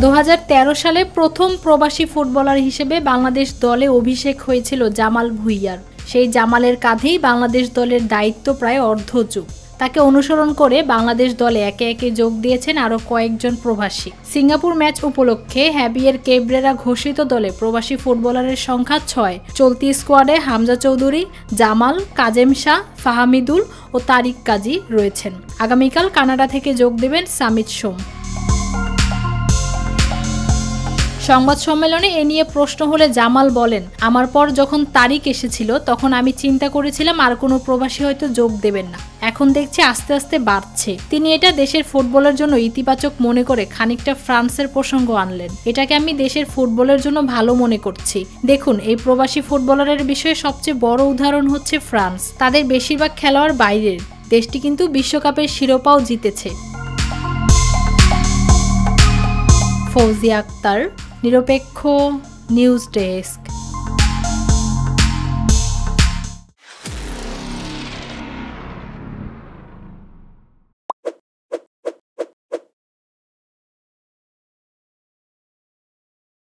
2013 সালে প্রথম প্রবাসী ফুটবলার হিসেবে বাংলাদেশ দলে অভিষেক হয়েছিল জামাল ভুঁইয়ার। সেই জামালের কাঁধেই বাংলাদেশ দলের দায়িত্ব প্রায় অর্ধযুগ। তাকে অনুসরণ করে বাংলাদেশ দলে একে একে যোগ দিয়েছেন আরও কয়েকজন প্রবাসী। সিঙ্গাপুর ম্যাচ উপলক্ষে হ্যাভিয়ের কেব্রেরা ঘোষিত দলে প্রবাসী ফুটবলারের সংখ্যা 6। চলতি স্কোয়াডে হামজা চৌধুরী, জামাল, কাজেম শাহ, ফাহামিদুল ও তারিক কাজী রয়েছেন। আগামীকাল কানাডা থেকে যোগ দেবেন সামিত সোম। সংবাদ সম্মেলনে এ নিয়ে প্রশ্ন হলে জামাল বলেন, আমার পর যখন তারিক এসেছিল তখন আমি চিন্তা করেছিলাম আর কোনো প্রবাসী হয়তো যোগ দেবেন না। এখন দেখছি আস্তে আস্তে বাড়ছে। তিনি এটা দেশের ফুটবলের জন্য ইতিবাচক মনে করে খানিকটা ফ্রান্সের প্রসঙ্গ আনলেন। এটাকে আমি দেশের ফুটবলের জন্য ভালো মনে করছি। দেখুন, এই প্রবাসী ফুটবলারের বিষয়ে সবচেয়ে বড় উদাহরণ হচ্ছে ফ্রান্স। তাদের বেশিরভাগ খেলোয়াড় বাইরের। দেশটি কিন্তু বিশ্বকাপের শিরোপাও জিতেছে। ফৌজিয়া আক্তার, নিরপেক্ষ নিউজ ডেস্ক।